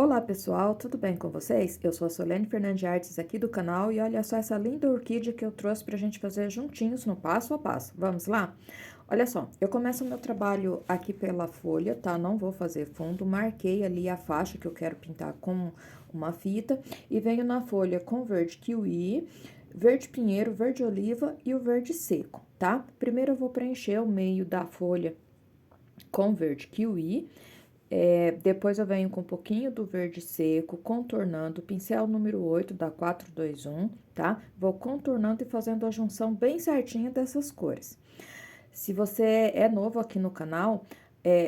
Olá pessoal, tudo bem com vocês? Eu sou a Solene Fernandes Artes aqui do canal e olha só essa linda orquídea que eu trouxe pra gente fazer juntinhos no passo a passo. Vamos lá? Olha só, eu começo o meu trabalho aqui pela folha, tá? Não vou fazer fundo, marquei ali a faixa que eu quero pintar com uma fita e venho na folha com verde kiwi, verde pinheiro, verde oliva e o verde seco, tá? Primeiro eu vou preencher o meio da folha com verde kiwi. Depois eu venho com um pouquinho do verde seco, contornando, pincel número 8 da 421, tá? Vou contornando e fazendo a junção bem certinha dessas cores. Se você é novo aqui no canal,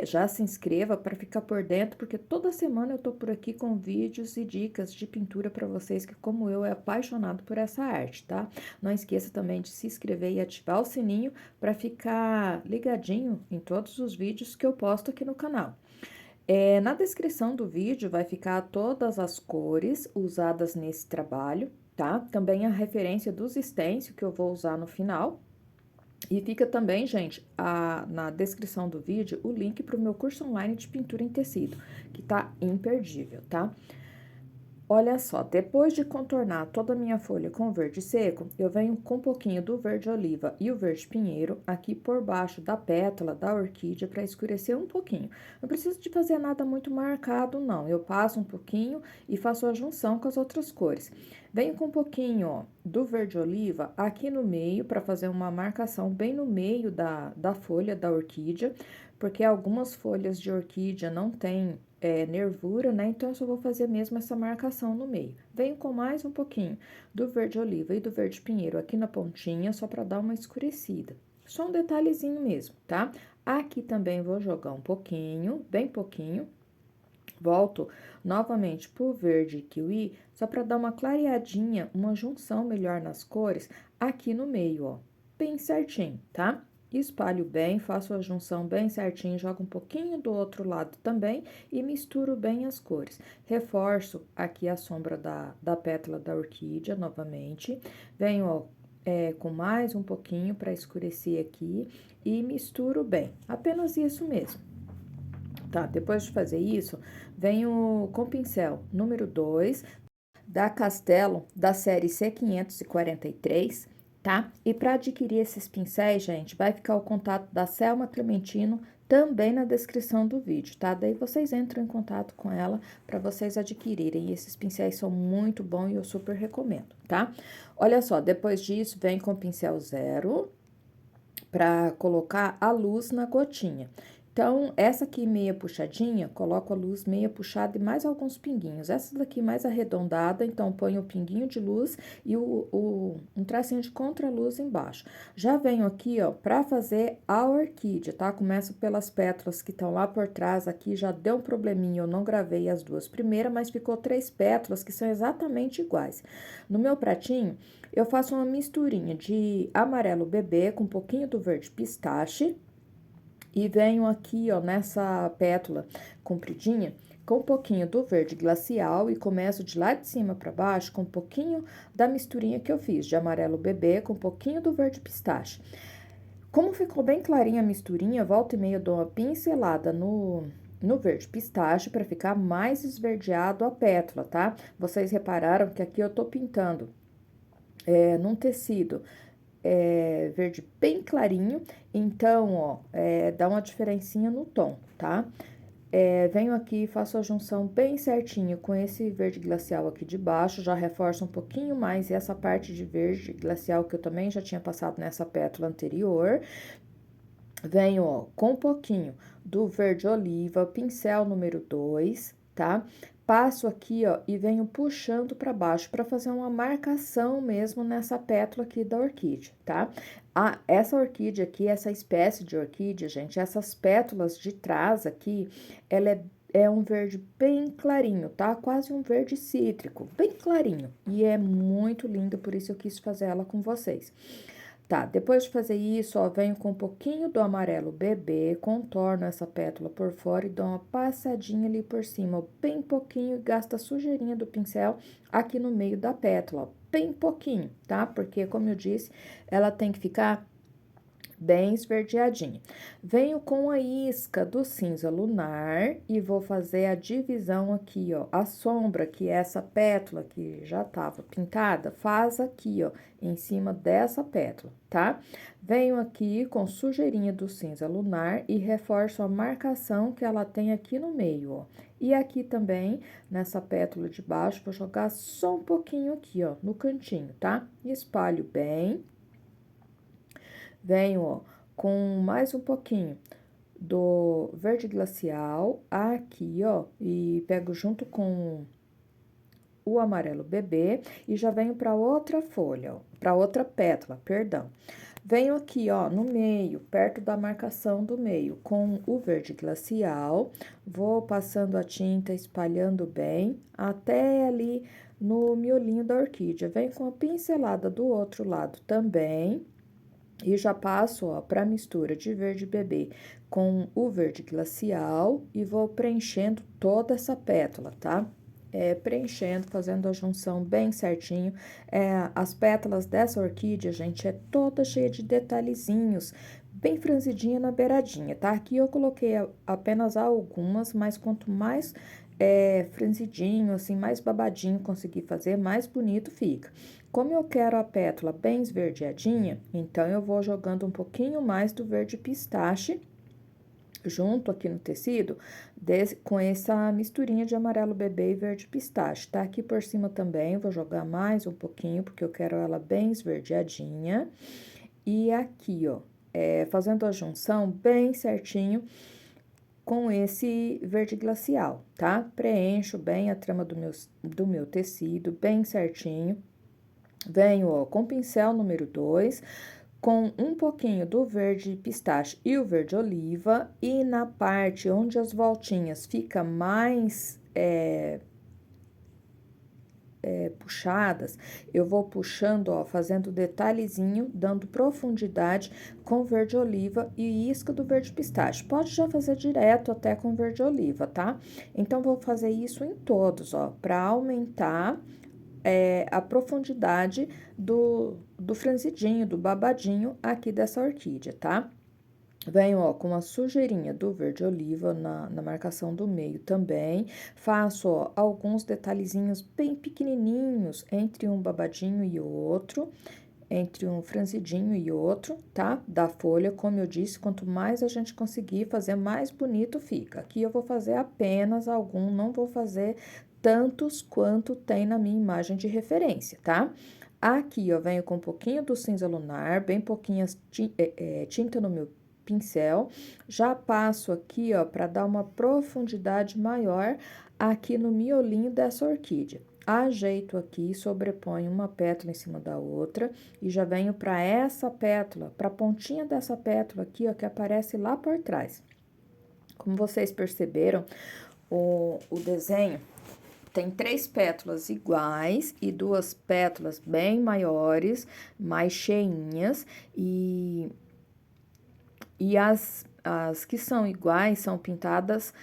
já se inscreva para ficar por dentro, porque toda semana eu tô por aqui com vídeos e dicas de pintura para vocês que, como eu, é apaixonado por essa arte, tá? Não esqueça também de se inscrever e ativar o sininho para ficar ligadinho em todos os vídeos que eu posto aqui no canal. Na descrição do vídeo vai ficar todas as cores usadas nesse trabalho, tá? Também a referência dos stencils que eu vou usar no final. E fica também, gente, na descrição do vídeo o link para o meu curso online de pintura em tecido, que tá imperdível, tá? Olha só, depois de contornar toda a minha folha com verde seco, eu venho com um pouquinho do verde oliva e o verde pinheiro aqui por baixo da pétala da orquídea para escurecer um pouquinho. Não preciso de fazer nada muito marcado, não. Eu passo um pouquinho e faço a junção com as outras cores. Venho com um pouquinho, ó, do verde oliva aqui no meio para fazer uma marcação bem no meio da folha da orquídea, porque algumas folhas de orquídea não têm nervura, né? Então, eu só vou fazer mesmo essa marcação no meio. Venho com mais um pouquinho do verde oliva e do verde pinheiro aqui na pontinha, só para dar uma escurecida. Só um detalhezinho mesmo, tá? Aqui também vou jogar um pouquinho, bem pouquinho. Volto novamente pro verde kiwi, só para dar uma clareadinha, uma junção melhor nas cores aqui no meio, ó. Bem certinho, tá? Espalho bem, faço a junção bem certinho, jogo um pouquinho do outro lado também e misturo bem as cores. Reforço aqui a sombra da pétala da orquídea novamente. Venho, ó, com mais um pouquinho para escurecer aqui e misturo bem. Apenas isso mesmo. Tá, depois de fazer isso, venho com o pincel número 2 da Castelo, da série C543, tá? E para adquirir esses pincéis, gente, vai ficar o contato da Selma Clementino também na descrição do vídeo, tá? Daí vocês entram em contato com ela para vocês adquirirem. E esses pincéis são muito bons e eu super recomendo, tá? Olha só, depois disso, vem com o pincel 0 para colocar a luz na gotinha. Então, essa aqui meia puxadinha, coloco a luz meia puxada e mais alguns pinguinhos. Essa daqui mais arredondada, então ponho o pinguinho de luz e um tracinho de contraluz embaixo. Já venho aqui, ó, para fazer a orquídea, tá? Começo pelas pétalas que estão lá por trás, aqui já deu um probleminha, eu não gravei as duas primeiras, mas ficou 3 pétalas que são exatamente iguais. No meu pratinho, eu faço uma misturinha de amarelo bebê com um pouquinho do verde pistache e venho aqui, ó, nessa pétala compridinha com um pouquinho do verde glacial e começo de lá de cima para baixo com um pouquinho da misturinha que eu fiz de amarelo bebê com um pouquinho do verde pistache. Como ficou bem clarinha a misturinha, volta e meia eu dou uma pincelada no verde pistache para ficar mais esverdeado a pétala, tá? Vocês repararam que aqui eu tô pintando num tecido verde bem clarinho, então, ó, dá uma diferencinha no tom, tá? Venho aqui e faço a junção bem certinho com esse verde glacial aqui de baixo, já reforço um pouquinho mais essa parte de verde glacial que eu também já tinha passado nessa pétala anterior. Venho, ó, com um pouquinho do verde oliva, pincel número 2, tá? Passo aqui, ó, e venho puxando para baixo para fazer uma marcação mesmo nessa pétala aqui da orquídea, tá? Essa orquídea aqui, essa espécie de orquídea, gente, essas pétalas de trás aqui, ela é um verde bem clarinho, tá? Quase um verde cítrico, bem clarinho. E é muito linda, por isso eu quis fazer ela com vocês. Tá, depois de fazer isso, ó, venho com um pouquinho do amarelo bebê, contorno essa pétala por fora e dou uma passadinha ali por cima, bem pouquinho, e gasto a sujeirinha do pincel aqui no meio da pétala, ó, bem pouquinho, tá? Porque, como eu disse, ela tem que ficar bem esverdeadinha. Venho com a isca do cinza lunar e vou fazer a divisão aqui, ó. A sombra, que é essa pétala que já estava pintada, faz aqui, ó, em cima dessa pétala, tá? Venho aqui com sujeirinha do cinza lunar e reforço a marcação que ela tem aqui no meio, ó. E aqui também, nessa pétala de baixo, vou jogar só um pouquinho aqui, ó, no cantinho, tá? Espalho bem. Venho, ó, com mais um pouquinho do verde glacial aqui, ó, e pego junto com o amarelo bebê e já venho para outra folha, ó, para outra pétala, perdão. Venho aqui, ó, no meio, perto da marcação do meio, com o verde glacial, vou passando a tinta, espalhando bem, até ali no miolinho da orquídea. Venho com a pincelada do outro lado também. E já passo, ó, para mistura de verde bebê com o verde glacial e vou preenchendo toda essa pétala, tá? Preenchendo, fazendo a junção bem certinho. As pétalas dessa orquídea, gente, é toda cheia de detalhezinhos, bem franzidinha na beiradinha, tá? Aqui eu coloquei apenas algumas, mas quanto mais franzidinho, assim, mais babadinho conseguir fazer, mais bonito fica. Como eu quero a pétala bem esverdeadinha, então eu vou jogando um pouquinho mais do verde pistache junto aqui no tecido, com essa misturinha de amarelo bebê e verde pistache, tá? Aqui por cima também, vou jogar mais um pouquinho, porque eu quero ela bem esverdeadinha. E aqui, ó, fazendo a junção bem certinho com esse verde glacial, tá? Preencho bem a trama do meu tecido, bem certinho. Venho, ó, com pincel número 2, com um pouquinho do verde pistache e o verde oliva, e na parte onde as voltinhas fica mais puxadas, eu vou puxando, ó, fazendo detalhezinho, dando profundidade com verde oliva e isca do verde pistache. Pode já fazer direto até com verde oliva, tá? Então, vou fazer isso em todos, ó, para aumentar a profundidade do franzidinho, do babadinho aqui dessa orquídea, tá? Venho, ó, com a sujeirinha do verde oliva na marcação do meio também. Faço, ó, alguns detalhezinhos bem pequenininhos entre um babadinho e outro, entre um franzidinho e outro, tá? Da folha, como eu disse, quanto mais a gente conseguir fazer, mais bonito fica. Aqui eu vou fazer apenas algum, não vou fazer tantos quanto tem na minha imagem de referência, tá? Aqui, eu venho com um pouquinho do cinza lunar, bem pouquinhas tinta no meu pincel. Já passo aqui, ó, para dar uma profundidade maior aqui no miolinho dessa orquídea. Ajeito aqui, sobreponho uma pétala em cima da outra e já venho para essa pétala, para a pontinha dessa pétala aqui, ó, que aparece lá por trás. Como vocês perceberam, o desenho tem 3 pétalas iguais e 2 pétalas bem maiores, mais cheinhas, e as que são iguais são pintadas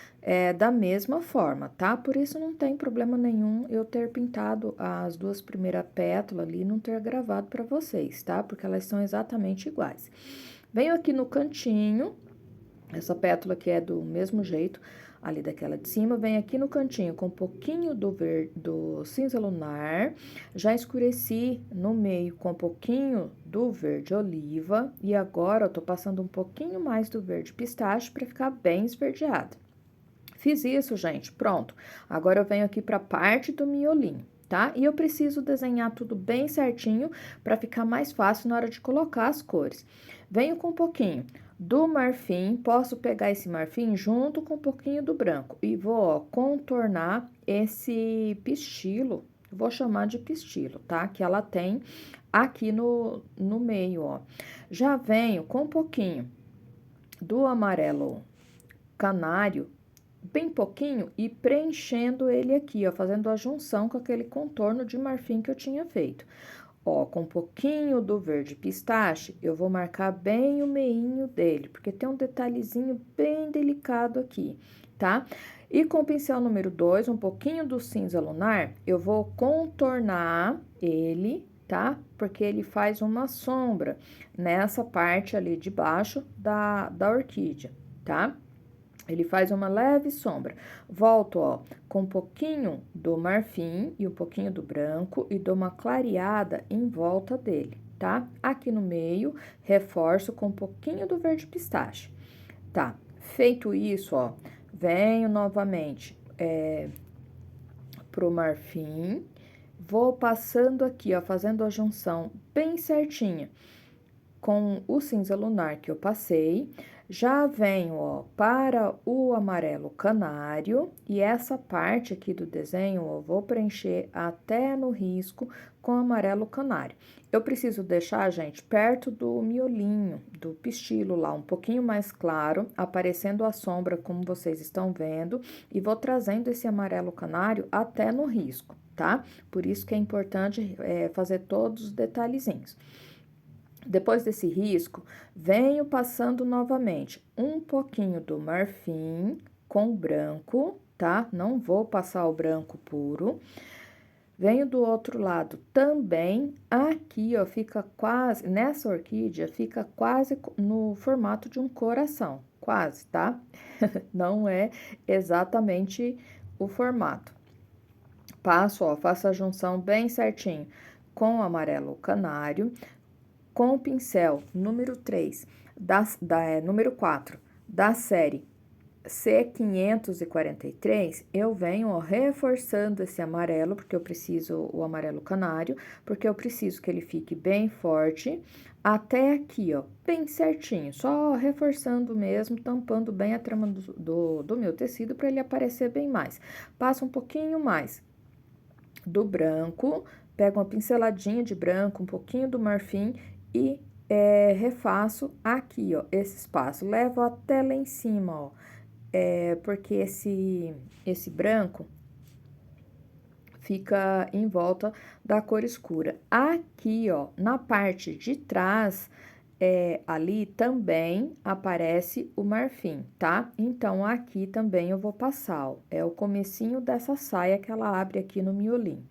da mesma forma, tá? Por isso não tem problema nenhum eu ter pintado as 2 primeiras pétalas ali e não ter gravado para vocês, tá? Porque elas são exatamente iguais. Venho aqui no cantinho, essa pétala que é do mesmo jeito ali daquela de cima, vem aqui no cantinho com um pouquinho do cinza lunar, já escureci no meio com um pouquinho do verde oliva, e agora eu tô passando um pouquinho mais do verde pistache para ficar bem esverdeada. Fiz isso, gente, pronto. Agora eu venho aqui para a parte do miolinho, tá? E eu preciso desenhar tudo bem certinho para ficar mais fácil na hora de colocar as cores. Venho com um pouquinho do marfim, posso pegar esse marfim junto com um pouquinho do branco e vou, ó, contornar esse pistilo, vou chamar de pistilo, tá? Que ela tem aqui no meio, ó. Já venho com um pouquinho do amarelo canário, bem pouquinho, e preenchendo ele aqui, ó, fazendo a junção com aquele contorno de marfim que eu tinha feito. Ó, com um pouquinho do verde pistache, eu vou marcar bem o meinho dele, porque tem um detalhezinho bem delicado aqui, tá? E com o pincel número 2, um pouquinho do cinza lunar, eu vou contornar ele tá? Porque ele faz uma sombra nessa parte ali de baixo da orquídea, tá? Ele faz uma leve sombra. Volto, ó, com um pouquinho do marfim e um pouquinho do branco e dou uma clareada em volta dele, tá? Aqui no meio, reforço com um pouquinho do verde pistache. Tá, feito isso, ó, venho novamente pro marfim, vou passando aqui, ó, fazendo a junção bem certinha com o cinza lunar que eu passei. Já venho, ó, para o amarelo canário e essa parte aqui do desenho, ó, vou preencher até no risco com amarelo canário. Eu preciso deixar, gente, perto do miolinho, do pistilo lá, um pouquinho mais claro, aparecendo a sombra, como vocês estão vendo, e vou trazendo esse amarelo canário até no risco, tá? Por isso que é importante fazer todos os detalhezinhos. Depois desse risco, venho passando novamente um pouquinho do marfim com branco, tá? Não vou passar o branco puro. Venho do outro lado também, aqui, ó, fica quase, nessa orquídea, fica quase no formato de um coração, quase, tá? Não é exatamente o formato. Passo, ó, faço a junção bem certinho com o amarelo canário, com o pincel número 3, número 4, da série C543, eu venho, ó, reforçando esse amarelo, porque eu preciso, o amarelo canário, porque eu preciso que ele fique bem forte, até aqui, ó, bem certinho, só reforçando mesmo, tampando bem a trama do meu tecido, para ele aparecer bem mais. Passa um pouquinho mais do branco, pego uma pinceladinha de branco, um pouquinho do marfim e refaço aqui, ó, esse espaço. Levo até lá em cima, ó, porque esse branco fica em volta da cor escura. Aqui, ó, na parte de trás, ali também aparece o marfim, tá? Então, aqui também eu vou passar, ó, é o comecinho dessa saia que ela abre aqui no miolinho.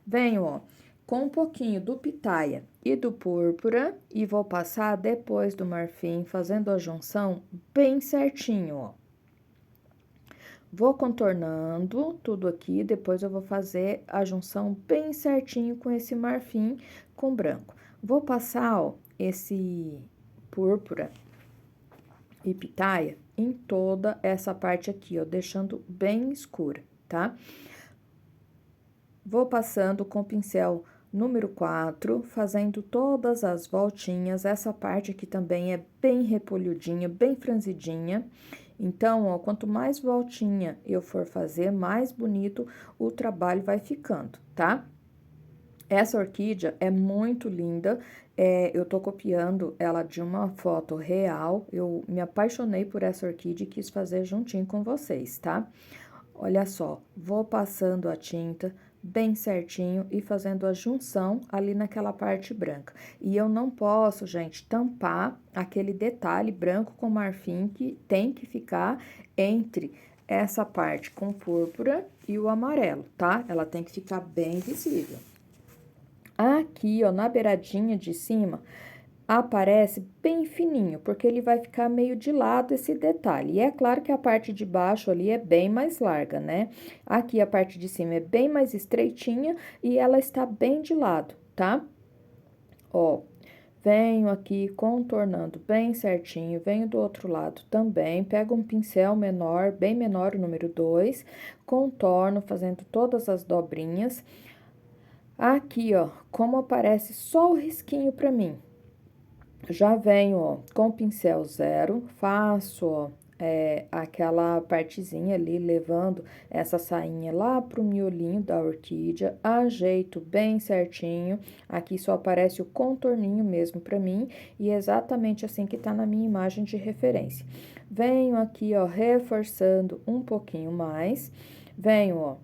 Venho, ó, com um pouquinho do pitaia e do púrpura e vou passar depois do marfim, fazendo a junção bem certinho, ó. Vou contornando tudo aqui, depois eu vou fazer a junção bem certinho com esse marfim com branco. Vou passar, ó, esse púrpura e pitaia em toda essa parte aqui, ó, deixando bem escura, tá? Vou passando com o pincel número 4, fazendo todas as voltinhas. Essa parte aqui também é bem repolhudinha, bem franzidinha. Então, ó, quanto mais voltinha eu for fazer, mais bonito o trabalho vai ficando, tá? Essa orquídea é muito linda, eu tô copiando ela de uma foto real. Eu me apaixonei por essa orquídea e quis fazer juntinho com vocês, tá? Olha só, vou passando a tinta bem certinho e fazendo a junção ali naquela parte branca. E eu não posso, gente, tampar aquele detalhe branco com marfim que tem que ficar entre essa parte com púrpura e o amarelo, tá? Ela tem que ficar bem visível. Aqui, ó, na beiradinha de cima, aparece bem fininho, porque ele vai ficar meio de lado esse detalhe. E é claro que a parte de baixo ali é bem mais larga, né? Aqui a parte de cima é bem mais estreitinha e ela está bem de lado, tá? Ó, venho aqui contornando bem certinho, venho do outro lado também, pego um pincel menor, bem menor, o número 2, contorno fazendo todas as dobrinhas. Aqui, ó, como aparece só o risquinho pra mim. Já venho, ó, com o pincel 0, faço, ó, aquela partezinha ali, levando essa sainha lá pro miolinho da orquídea, ajeito bem certinho. Aqui só aparece o contorninho mesmo pra mim, e é exatamente assim que tá na minha imagem de referência. Venho aqui, ó, reforçando um pouquinho mais, venho, ó,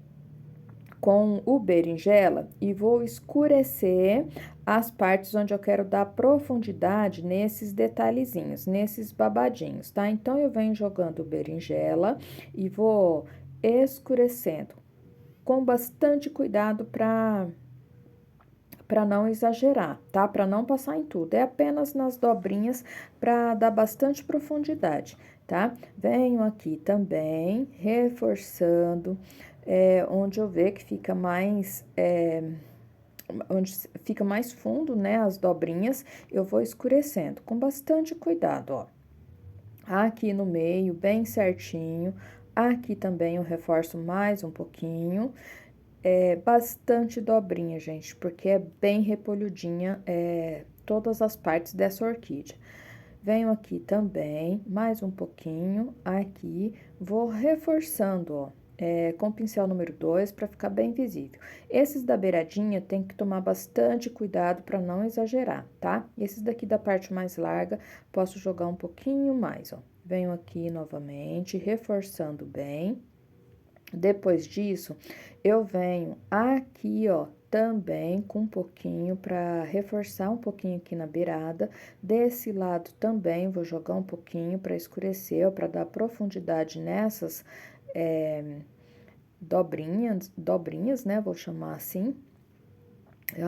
com o berinjela e vou escurecer as partes onde eu quero dar profundidade nesses detalhezinhos, nesses babadinhos, tá? Então, eu venho jogando o berinjela e vou escurecendo com bastante cuidado para não exagerar, tá? Para não passar em tudo, é apenas nas dobrinhas para dar bastante profundidade, tá? Venho aqui também reforçando, onde eu ver que fica mais, onde fica mais fundo, né, as dobrinhas, eu vou escurecendo com bastante cuidado, ó. Aqui no meio, bem certinho, aqui também eu reforço mais um pouquinho, bastante dobrinha, gente, porque é bem repolhudinha, todas as partes dessa orquídea. Venho aqui também, mais um pouquinho, aqui, vou reforçando, ó, com o pincel número 2 para ficar bem visível. Esses da beiradinha tem que tomar bastante cuidado para não exagerar, tá? Esses daqui da parte mais larga, posso jogar um pouquinho mais, ó. Venho aqui novamente, reforçando bem. Depois disso, eu venho aqui, ó, também com um pouquinho para reforçar um pouquinho aqui na beirada. Desse lado também vou jogar um pouquinho para escurecer, para dar profundidade nessas dobrinhas, né? Vou chamar assim.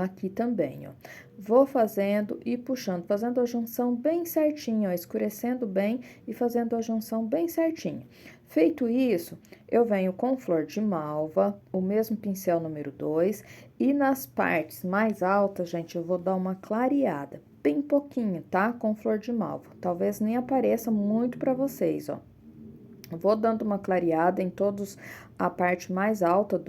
Aqui também, ó. Vou fazendo e puxando, fazendo a junção bem certinho, ó, escurecendo bem e fazendo a junção bem certinho. Feito isso, eu venho com flor de malva, o mesmo pincel número 2, e nas partes mais altas, gente, eu vou dar uma clareada, bem pouquinho, tá? Com flor de malva. Talvez nem apareça muito pra vocês, ó. Vou dando uma clareada em todos a parte mais alta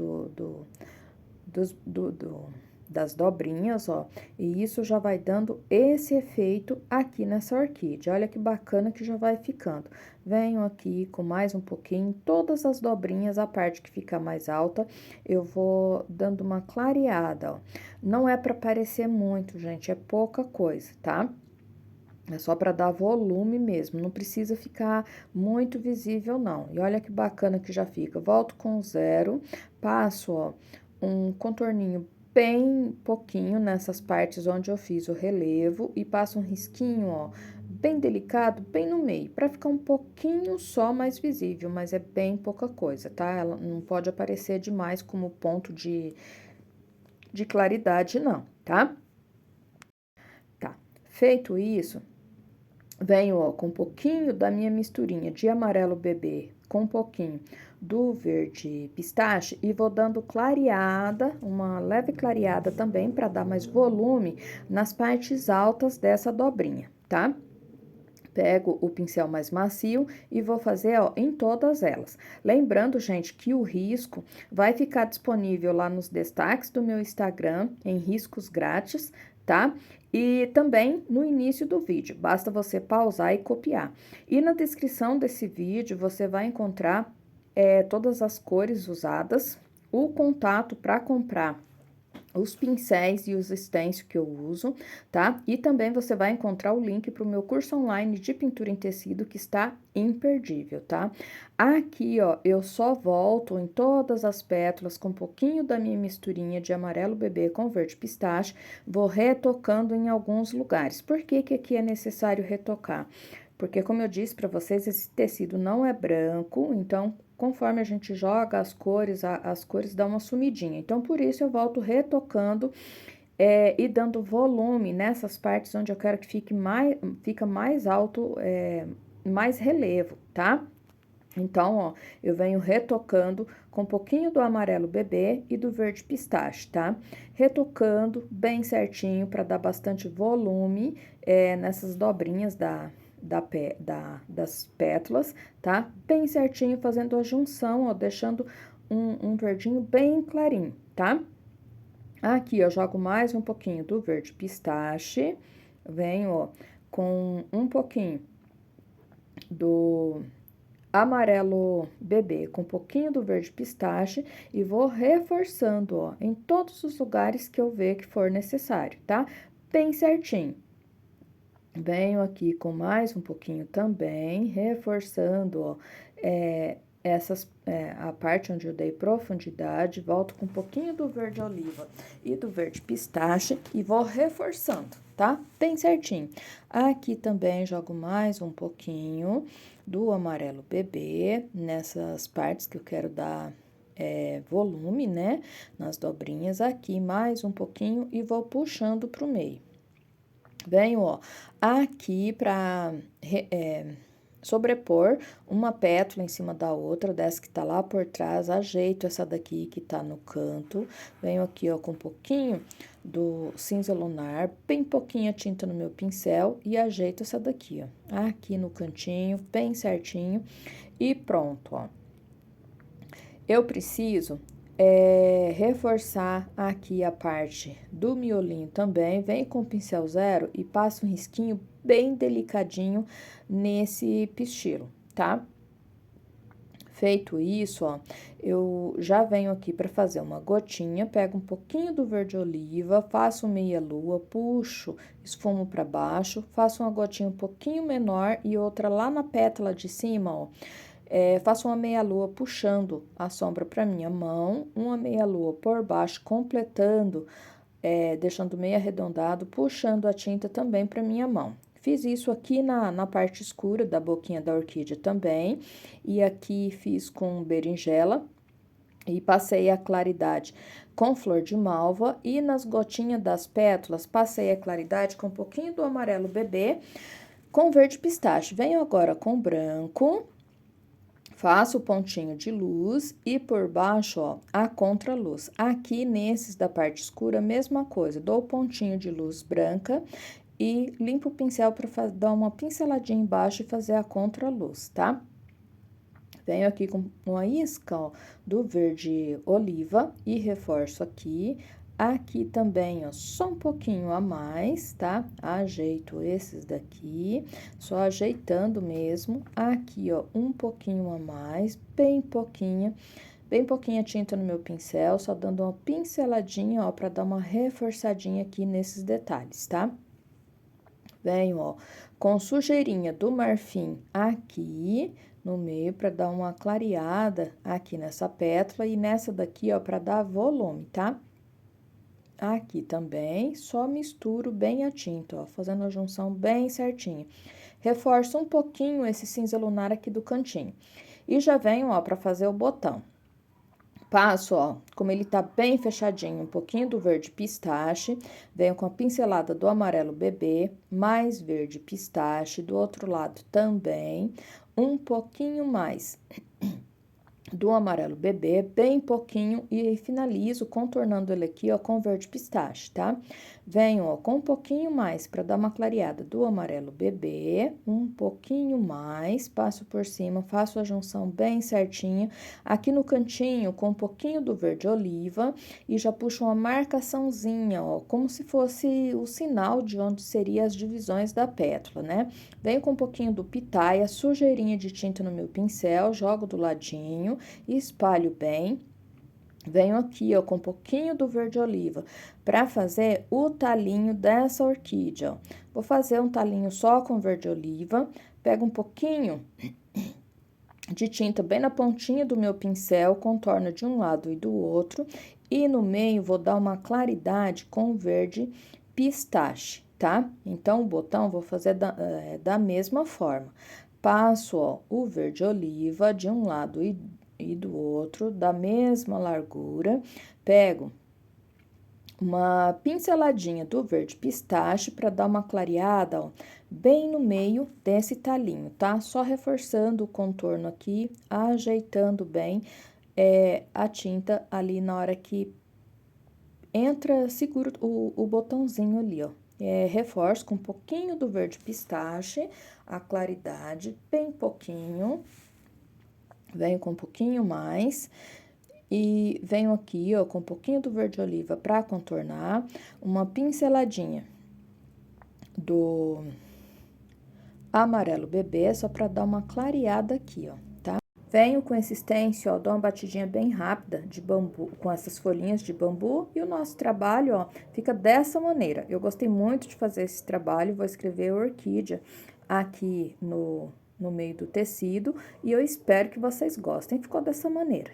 das dobrinhas, ó, e isso já vai dando esse efeito aqui nessa orquídea. Olha que bacana que já vai ficando. Venho aqui com mais um pouquinho, todas as dobrinhas, a parte que fica mais alta, eu vou dando uma clareada, ó. Não é para parecer muito, gente, é pouca coisa, tá? É só para dar volume mesmo, não precisa ficar muito visível, não. E olha que bacana que já fica. Volto com zero, passo, ó, um contorninho bem pouquinho nessas partes onde eu fiz o relevo e passo um risquinho, ó, bem delicado, bem no meio, para ficar um pouquinho só mais visível, mas é bem pouca coisa, tá? Ela não pode aparecer demais como ponto de claridade, não, tá? Tá. Feito isso, venho, ó, com um pouquinho da minha misturinha de amarelo bebê com um pouquinho do verde pistache e vou dando clareada, uma leve clareada também para dar mais volume nas partes altas dessa dobrinha, tá? Pego o pincel mais macio e vou fazer, ó, em todas elas. Lembrando, gente, que o risco vai ficar disponível lá nos destaques do meu Instagram, em riscos grátis, tá? E também no início do vídeo, basta você pausar e copiar. E na descrição desse vídeo você vai encontrar todas as cores usadas, o contato para comprar os pincéis e os stencils que eu uso, tá? E também você vai encontrar o link para o meu curso online de pintura em tecido que está imperdível, tá? Aqui, ó, eu só volto em todas as pétalas com um pouquinho da minha misturinha de amarelo bebê com verde pistache, vou retocando em alguns lugares. Por que que aqui é necessário retocar? Porque, como eu disse para vocês, esse tecido não é branco, então, conforme a gente joga as cores dão uma sumidinha. Então, por isso, eu volto retocando e dando volume nessas partes onde eu quero que fica mais alto, mais relevo, tá? Então, ó, eu venho retocando com um pouquinho do amarelo bebê e do verde pistache, tá? Retocando bem certinho para dar bastante volume nessas dobrinhas das pétalas, tá? Bem certinho, fazendo a junção, ó, deixando um verdinho bem clarinho, tá? Aqui, eu jogo mais um pouquinho do verde pistache, venho, ó, com um pouquinho do amarelo bebê, com um pouquinho do verde pistache e vou reforçando, ó, em todos os lugares que eu ver que for necessário, tá? Bem certinho. Venho aqui com mais um pouquinho também, reforçando, ó, a parte onde eu dei profundidade, volto com um pouquinho do verde oliva e do verde pistache e vou reforçando, tá? Bem certinho. Aqui também jogo mais um pouquinho do amarelo bebê, nessas partes que eu quero dar volume, né? Nas dobrinhas aqui, mais um pouquinho e vou puxando pro meio. Venho, ó, aqui pra sobrepor uma pétala em cima da outra, dessa que tá lá por trás, ajeito essa daqui que tá no canto, venho aqui, ó, com um pouquinho do cinza lunar, bem pouquinha tinta no meu pincel e ajeito essa daqui, ó, aqui no cantinho, bem certinho e pronto, ó. Eu preciso reforçar aqui a parte do miolinho também, vem com o pincel zero e passa um risquinho bem delicadinho nesse pistilo, tá? Feito isso, ó, eu já venho aqui para fazer uma gotinha, pego um pouquinho do verde oliva, faço meia lua, puxo, esfumo para baixo, faço uma gotinha um pouquinho menor e outra lá na pétala de cima, ó. Faço uma meia-lua puxando a sombra para minha mão, uma meia-lua por baixo, completando, deixando meio arredondado, puxando a tinta também para minha mão. Fiz isso aqui na parte escura da boquinha da orquídea também, e aqui fiz com berinjela, e passei a claridade com flor de malva, e nas gotinhas das pétalas, passei a claridade com um pouquinho do amarelo bebê, com verde pistache. Venho agora com branco. Faço o pontinho de luz e por baixo, ó, a contraluz. Aqui, nesses da parte escura, mesma coisa. Dou o pontinho de luz branca e limpo o pincel para dar uma pinceladinha embaixo e fazer a contraluz, tá? Venho aqui com uma isca, ó, do verde oliva e reforço aqui. Aqui também, ó, só um pouquinho a mais, tá? Ajeito esses daqui, só ajeitando mesmo. Aqui, ó, um pouquinho a mais, bem pouquinha tinta no meu pincel, só dando uma pinceladinha, ó, pra dar uma reforçadinha aqui nesses detalhes, tá? Venho, ó, com sujeirinha do marfim aqui no meio, pra dar uma clareada aqui nessa pétala e nessa daqui, ó, pra dar volume, tá? Aqui também, só misturo bem a tinta, ó, fazendo a junção bem certinha. Reforço um pouquinho esse cinza lunar aqui do cantinho. E já venho, ó, pra fazer o botão. Passo, ó, como ele tá bem fechadinho, um pouquinho do verde pistache, venho com a pincelada do amarelo bebê, mais verde pistache, do outro lado também, um pouquinho mais do amarelo bebê, bem pouquinho, e finalizo contornando ele aqui, ó, com verde pistache, tá? Venho, ó, com um pouquinho mais para dar uma clareada do amarelo bebê, um pouquinho mais, passo por cima, faço a junção bem certinha. Aqui no cantinho, com um pouquinho do verde oliva, e já puxo uma marcaçãozinha, ó, como se fosse o sinal de onde seriam as divisões da pétala, né? Venho com um pouquinho do pitaia, sujeirinha de tinta no meu pincel, jogo do ladinho, espalho bem. Venho aqui, ó, com um pouquinho do verde oliva para fazer o talinho dessa orquídea, ó. Vou fazer um talinho só com verde oliva, pego um pouquinho de tinta bem na pontinha do meu pincel, contorno de um lado e do outro, e no meio vou dar uma claridade com verde pistache, tá? Então, o botão vou fazer da mesma forma. Passo, ó, o verde oliva de um lado e do outro, da mesma largura, pego uma pinceladinha do verde pistache para dar uma clareada, ó, bem no meio desse talinho, tá? Só reforçando o contorno aqui, ajeitando bem a tinta ali na hora que entra, seguro o botãozinho ali, ó. Reforço com um pouquinho do verde pistache, a claridade, bem pouquinho. Venho com um pouquinho mais e venho aqui, ó, com um pouquinho do verde oliva para contornar, uma pinceladinha do amarelo bebê, só para dar uma clareada aqui, ó, tá? Venho com esse stencil, ó, dou uma batidinha bem rápida de bambu, com essas folhinhas de bambu, e o nosso trabalho, ó, fica dessa maneira. Eu gostei muito de fazer esse trabalho, vou escrever orquídea aqui no meio do tecido, e eu espero que vocês gostem. Ficou dessa maneira.